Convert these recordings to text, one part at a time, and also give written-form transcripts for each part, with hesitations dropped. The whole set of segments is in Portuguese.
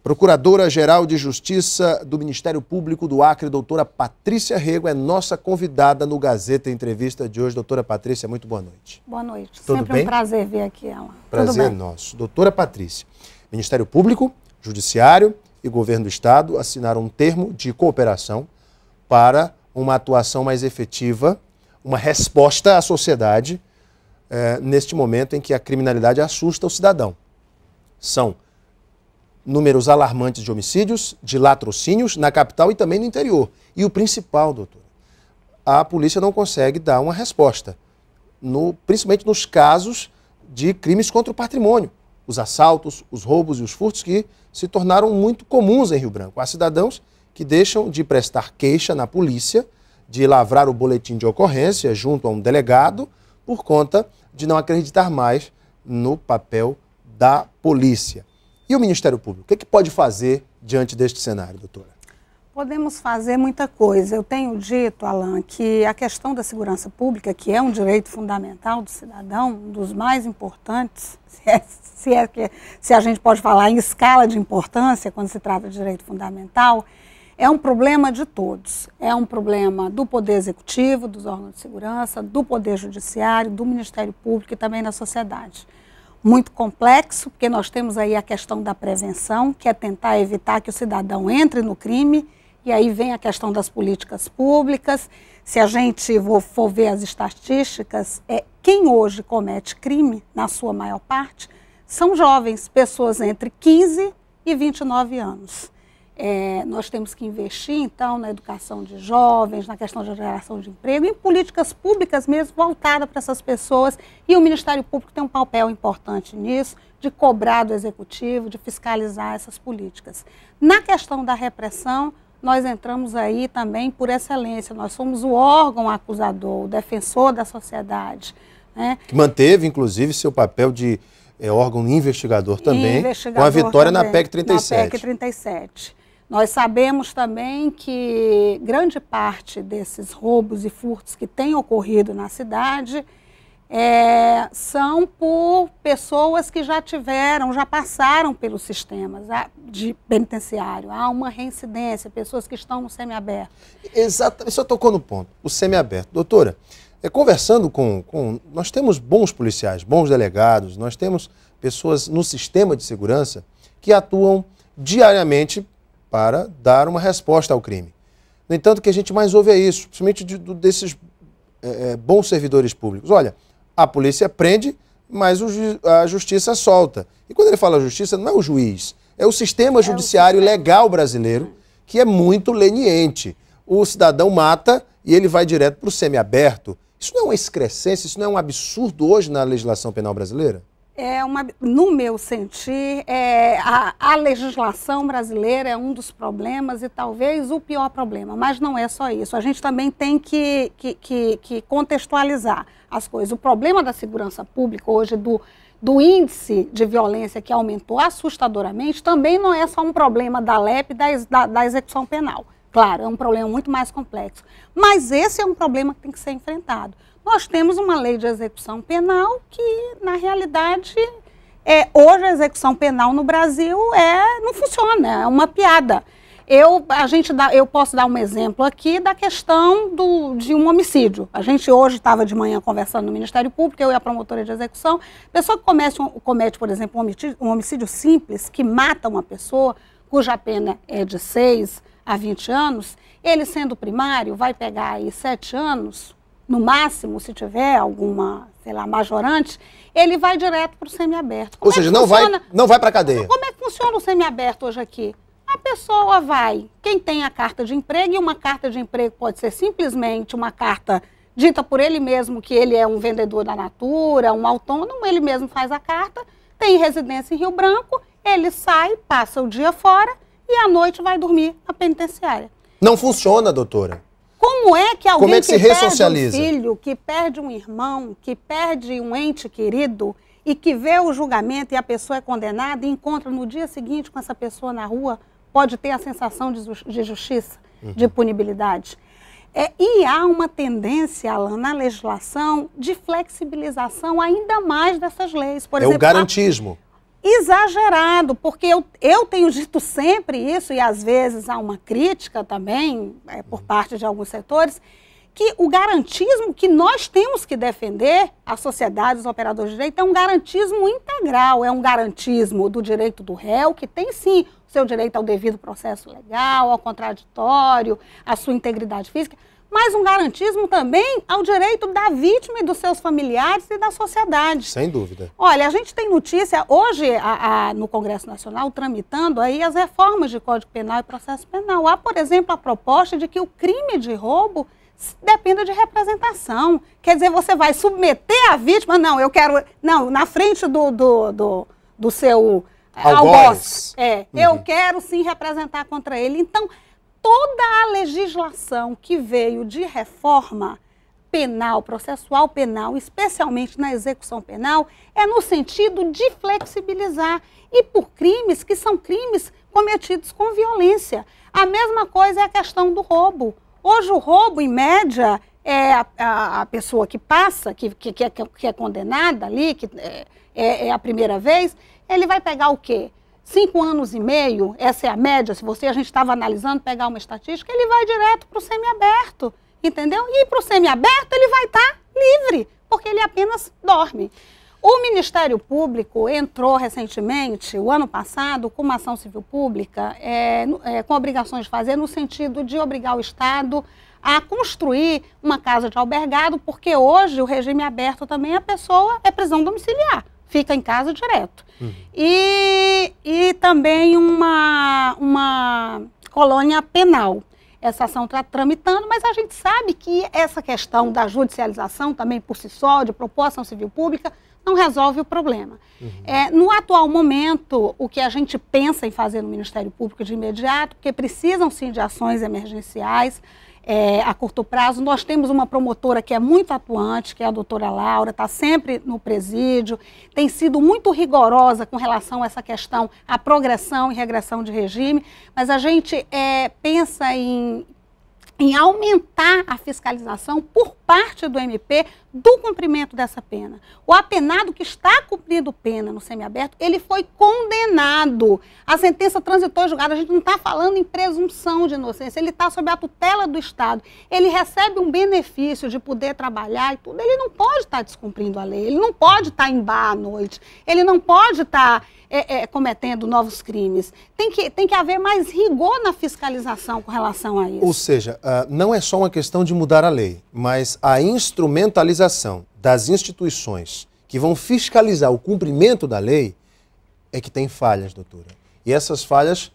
Procuradora-Geral de Justiça do Ministério Público do Acre, doutora Patrícia Rego, é nossa convidada no Gazeta Entrevista de hoje. Doutora Patrícia, muito boa noite. Boa noite. Tudo Sempre bem? Um prazer ver aqui ela. Prazer nosso. Doutora Patrícia, Ministério Público, Judiciário e Governo do Estado assinaram um termo de cooperação para uma atuação mais efetiva, uma resposta à sociedade neste momento em que a criminalidade assusta o cidadão. São números alarmantes de homicídios, de latrocínios na capital e também no interior. E o principal, doutor, a polícia não consegue dar uma resposta, principalmente nos casos de crimes contra o patrimônio, os assaltos, os roubos e os furtos que se tornaram muito comuns em Rio Branco. Há cidadãos que deixam de prestar queixa na polícia, de lavrar o boletim de ocorrência junto a um delegado, por conta de não acreditar mais no papel da polícia. E o Ministério Público, o que pode fazer diante deste cenário, doutora? Podemos fazer muita coisa. Eu tenho dito, Alan, que a questão da segurança pública, que é um direito fundamental do cidadão, um dos mais importantes, se a gente pode falar em escala de importância quando se trata de direito fundamental, é um problema de todos. É um problema do Poder Executivo, dos órgãos de segurança, do Poder Judiciário, do Ministério Público e também da sociedade. Muito complexo, porque nós temos aí a questão da prevenção, que é tentar evitar que o cidadão entre no crime, e aí vem a questão das políticas públicas. Se a gente for ver as estatísticas, quem hoje comete crime, na sua maior parte, são jovens, pessoas entre 15 e 29 anos. Nós temos que investir, então, na educação de jovens, na questão da geração de emprego, em políticas públicas mesmo voltadas para essas pessoas. E o Ministério Público tem um papel importante nisso, de cobrar do Executivo, de fiscalizar essas políticas. Na questão da repressão, nós entramos aí também por excelência. Nós somos o órgão acusador, o defensor da sociedade, né? Que manteve, inclusive, seu papel de órgão investigador também, com a vitória também, na PEC 37. Na PEC 37. Nós sabemos também que grande parte desses roubos e furtos que têm ocorrido na cidade são por pessoas que já passaram pelos sistemas de penitenciário. Há uma reincidência, pessoas que estão no semiaberto. Exatamente, você tocou no ponto, o semiaberto. Doutora, conversando nós temos bons policiais, bons delegados, nós temos pessoas no sistema de segurança que atuam diariamente para dar uma resposta ao crime. No entanto, o que a gente mais ouve é isso, principalmente desses bons servidores públicos. Olha, a polícia prende, mas a justiça solta. E quando ele fala justiça, não é o juiz, é o sistema judiciário legal brasileiro, que é muito leniente. O cidadão mata e ele vai direto para o semiaberto. Isso não é uma excrescência, isso não é um absurdo hoje na legislação penal brasileira? No meu sentir, a legislação brasileira é um dos problemas e talvez o pior problema, mas não é só isso. A gente também tem que contextualizar as coisas. O problema da segurança pública hoje, do índice de violência que aumentou assustadoramente, também não é só um problema da LEP e da execução penal. Claro, é um problema muito mais complexo, mas esse é um problema que tem que ser enfrentado. Nós temos uma lei de execução penal que, na realidade, hoje a execução penal no Brasil não funciona, é uma piada. Eu posso dar um exemplo aqui da questão de um homicídio. A gente hoje estava de manhã conversando no Ministério Público, eu e a promotora de execução. A pessoa que comete, por exemplo, um homicídio simples, que mata uma pessoa, cuja pena é de 6 a 20 anos, ele sendo primário vai pegar aí 7 anos, no máximo, se tiver alguma, sei lá, majorante, ele vai direto para o semiaberto. Ou seja, não vai para a cadeia. Como é que funciona o semiaberto hoje aqui? A pessoa vai, quem tem a carta de emprego, e uma carta de emprego pode ser simplesmente uma carta dita por ele mesmo, que ele é um vendedor da Natura, um autônomo, ele mesmo faz a carta, tem residência em Rio Branco, ele sai, passa o dia fora e à noite vai dormir na penitenciária. Não funciona, doutora. Como é que alguém que perde um filho, que perde um irmão, que perde um ente querido e que vê o julgamento e a pessoa é condenada e encontra no dia seguinte com essa pessoa na rua, pode ter a sensação de justiça, de punibilidade? E há uma tendência, Alan, na legislação de flexibilização ainda mais dessas leis. Por exemplo, o garantismo. exagerado, porque eu tenho dito sempre isso, e às vezes há uma crítica também por parte de alguns setores, que o garantismo que nós temos que defender, a sociedade, os operadores de direito, é um garantismo integral, é um garantismo do direito do réu, que tem sim o seu direito ao devido processo legal, ao contraditório, à sua integridade física, mas um garantismo também ao direito da vítima e dos seus familiares e da sociedade. Sem dúvida. Olha, a gente tem notícia hoje no Congresso Nacional tramitando aí as reformas de Código Penal e Processo Penal. Há, por exemplo, a proposta de que o crime de roubo dependa de representação. Quer dizer, você vai submeter a vítima, não, eu quero, não, na frente do seu algoz. Eu quero sim representar contra ele. Então, toda a legislação que veio de reforma penal, processual penal, especialmente na execução penal, é no sentido de flexibilizar e por crimes que são crimes cometidos com violência. A mesma coisa é a questão do roubo. Hoje o roubo, em média, é a pessoa que passa, que é condenada ali, que é a primeira vez, ele vai pegar o quê? 5 anos e meio, essa é a média, a gente estava analisando, pegar uma estatística, ele vai direto para o semiaberto, entendeu? E para o semiaberto ele vai estar livre, porque ele apenas dorme. O Ministério Público entrou recentemente, o ano passado, com uma ação civil pública, com obrigações de fazer, no sentido de obrigar o Estado a construir uma casa de albergado, porque hoje o regime aberto também, a pessoa é prisão domiciliar, fica em casa direto. E também uma colônia penal. Essa ação está tramitando, mas a gente sabe que essa questão da judicialização também por si só, de propor ação civil pública, não resolve o problema. No atual momento, o que a gente pensa em fazer no Ministério Público de imediato, porque precisam sim de ações emergenciais a curto prazo, nós temos uma promotora que é muito atuante, que é a doutora Laura, está sempre no presídio, tem sido muito rigorosa com relação a essa questão, a progressão e regressão de regime, mas a gente pensa em aumentar a fiscalização por parte do MP do cumprimento dessa pena. O apenado que está cumprindo pena no semiaberto, ele foi condenado. A sentença transitou em julgado, a gente não está falando em presunção de inocência, ele está sob a tutela do Estado. Ele recebe um benefício de poder trabalhar e tudo, ele não pode estar descumprindo a lei, ele não pode estar em bar à noite, ele não pode estar cometendo novos crimes. Tem que haver mais rigor na fiscalização com relação a isso. Ou seja, não é só uma questão de mudar a lei, mas a instrumentalização das instituições que vão fiscalizar o cumprimento da lei é que tem falhas, doutora. E essas falhas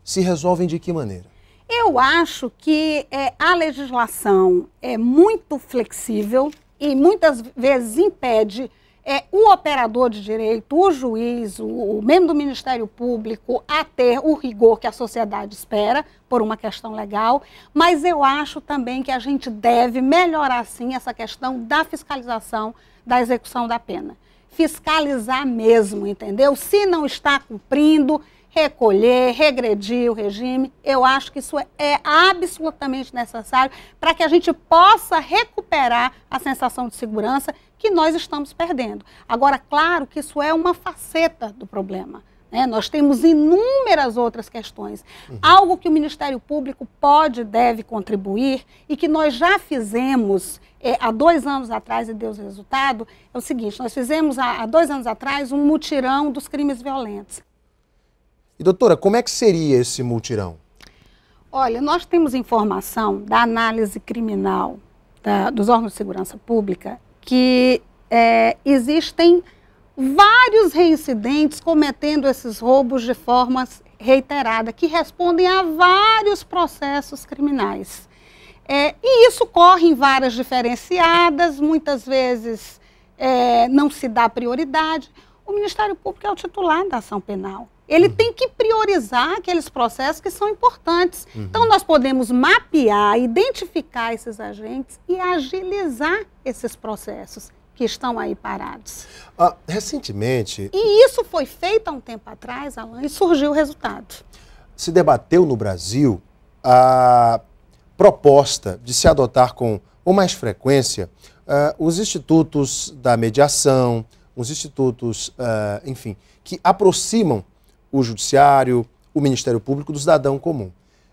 se resolvem de que maneira? Eu acho que a legislação é muito flexível e muitas vezes impede o operador de direito, o juiz, o membro do Ministério Público a ter o rigor que a sociedade espera por uma questão legal, mas eu acho também que a gente deve melhorar sim essa questão da fiscalização da execução da pena. Fiscalizar mesmo, entendeu? Se não está cumprindo, recolher, regredir o regime, eu acho que isso é absolutamente necessário para que a gente possa recuperar a sensação de segurança que nós estamos perdendo. Agora, claro que isso é uma faceta do problema, né? Nós temos inúmeras outras questões. Algo que o Ministério Público pode e deve contribuir e que nós já fizemos há 2 anos atrás e deu resultado, é o seguinte, nós fizemos há 2 anos atrás um mutirão dos crimes violentos. E doutora, como é que seria esse mutirão? Olha, nós temos informação da análise criminal dos órgãos de segurança pública que existem vários reincidentes cometendo esses roubos de forma reiterada, que respondem a vários processos criminais. E isso corre em várias diferenciadas, muitas vezes não se dá prioridade. O Ministério Público é o titular da ação penal. Ele tem que priorizar aqueles processos que são importantes. Então, nós podemos mapear, identificar esses agentes e agilizar esses processos que estão aí parados. Recentemente... E isso foi feito há um tempo atrás, Alan, e surgiu o resultado. Se debateu no Brasil a proposta de se adotar com mais frequência os institutos da mediação, uns institutos, enfim, que aproximam o judiciário, o Ministério Público do cidadão comum.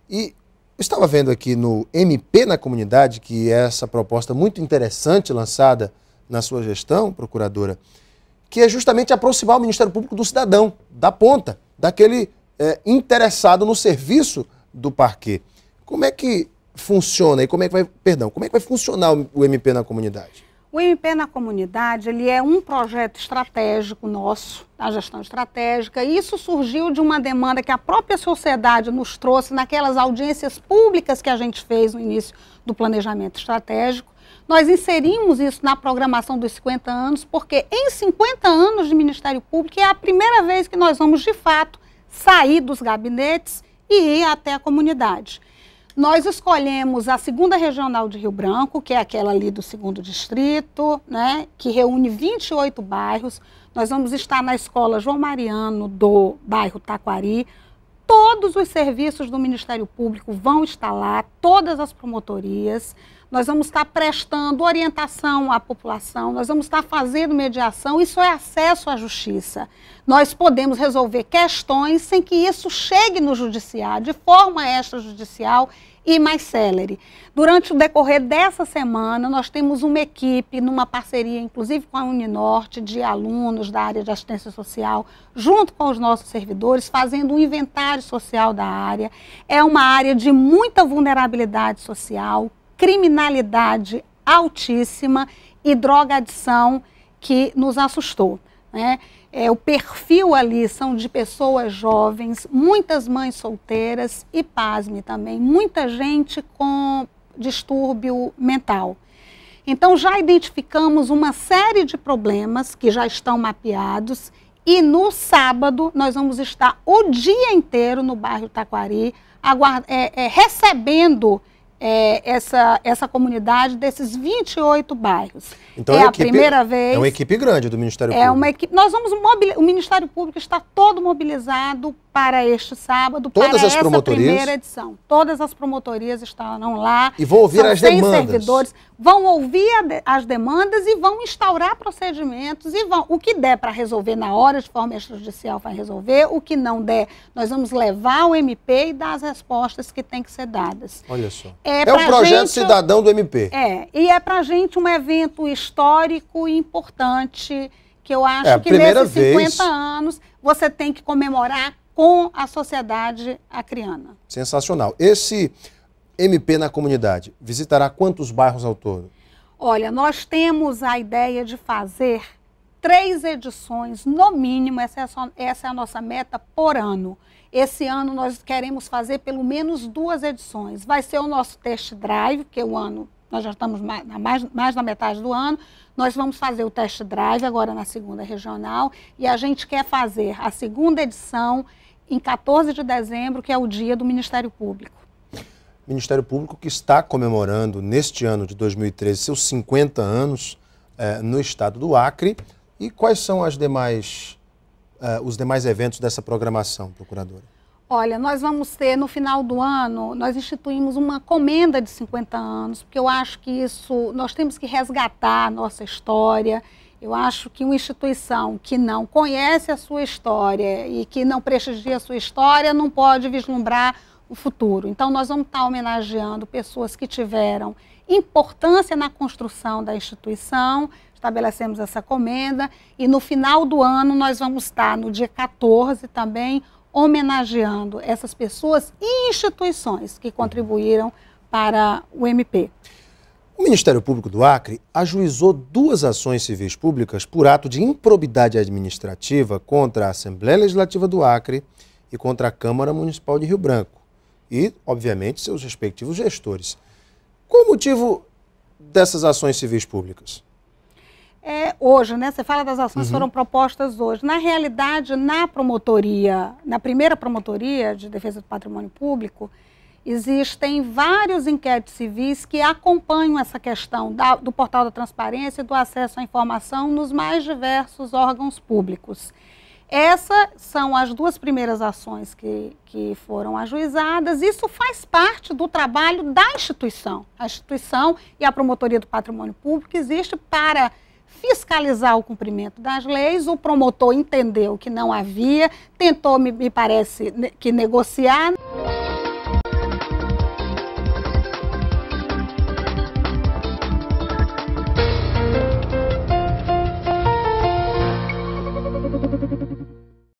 E eu estava vendo aqui no MP na Comunidade, que é essa proposta muito interessante lançada na sua gestão, procuradora, que é justamente aproximar o Ministério Público do cidadão, da ponta, daquele interessado no serviço do parquê. Como é que funciona e como é que vai funcionar o MP na Comunidade? O MP na Comunidade, ele é um projeto estratégico nosso, da gestão estratégica, e isso surgiu de uma demanda que a própria sociedade nos trouxe naquelas audiências públicas que a gente fez no início do planejamento estratégico. Nós inserimos isso na programação dos 50 anos, porque em 50 anos de Ministério Público é a primeira vez que nós vamos, de fato, sair dos gabinetes e ir até a comunidade. Nós escolhemos a 2ª Regional de Rio Branco, que é aquela ali do 2º Distrito, né, que reúne 28 bairros. Nós vamos estar na Escola João Mariano, do bairro Taquari. Todos os serviços do Ministério Público vão estar lá, todas as promotorias. Nós vamos estar prestando orientação à população, nós vamos estar fazendo mediação, isso é acesso à justiça. Nós podemos resolver questões sem que isso chegue no judiciário, de forma extrajudicial e mais célere. Durante o decorrer dessa semana, nós temos uma equipe, numa parceria, inclusive com a Uninorte, de alunos da área de assistência social, junto com os nossos servidores, fazendo um inventário social da área. É uma área de muita vulnerabilidade social, criminalidade altíssima e drogadição que nos assustou, né? O perfil ali são de pessoas jovens, muitas mães solteiras e, pasme também, muita gente com distúrbio mental. Então já identificamos uma série de problemas que já estão mapeados e no sábado nós vamos estar o dia inteiro no bairro Taquari recebendo essa comunidade desses 28 bairros. Então é a primeira vez. É uma equipe grande do Ministério Público. É uma equipe. Nós vamos o Ministério Público está todo mobilizado para este sábado, para essa primeira edição. Todas as promotorias estarão lá. E vão ouvir as demandas. Servidores vão ouvir as demandas e vão instaurar procedimentos e o que der para resolver na hora de forma extrajudicial vai resolver, o que não der, nós vamos levar o MP e dar as respostas que têm que ser dadas. Olha só. É o projeto cidadão do MP. E é para a gente um evento histórico e importante, que eu acho que nesses 50 anos você tem que comemorar com a sociedade acriana. Sensacional. Esse MP na Comunidade visitará quantos bairros ao todo? Olha, nós temos a ideia de fazer 3 edições, no mínimo, essa é a nossa meta por ano. Esse ano nós queremos fazer pelo menos 2 edições. Vai ser o nosso test drive, porque o ano, nós já estamos mais na metade do ano. Nós vamos fazer o test drive agora na 2ª Regional e a gente quer fazer a 2ª edição em 14 de dezembro, que é o dia do Ministério Público. Ministério Público que está comemorando neste ano de 2013 seus 50 anos no estado do Acre. E quais são os demais eventos dessa programação, procuradora? Olha, nós vamos ter, no final do ano, nós instituímos uma comenda de 50 anos, porque eu acho que isso, nós temos que resgatar a nossa história. Eu acho que uma instituição que não conhece a sua história e que não prestigia a sua história não pode vislumbrar o futuro. Então, nós vamos estar homenageando pessoas que tiveram importância na construção da instituição, estabelecemos essa comenda, e no final do ano nós vamos estar, no dia 14 também, homenageando essas pessoas e instituições que contribuíram para o MP. O Ministério Público do Acre ajuizou 2 ações civis públicas por ato de improbidade administrativa contra a Assembleia Legislativa do Acre e contra a Câmara Municipal de Rio Branco e, obviamente, seus respectivos gestores. Qual o motivo dessas ações civis públicas? Hoje, né? Você fala das ações que foram propostas hoje. Na realidade, na primeira promotoria de defesa do patrimônio público, existem vários inquéritos civis que acompanham essa questão do portal da transparência e do acesso à informação nos mais diversos órgãos públicos. Essas são as 2 primeiras ações que foram ajuizadas. Isso faz parte do trabalho da instituição. A instituição e a promotoria do patrimônio público existe para fiscalizar o cumprimento das leis. O promotor entendeu que não havia, tentou, me parece, que negociar.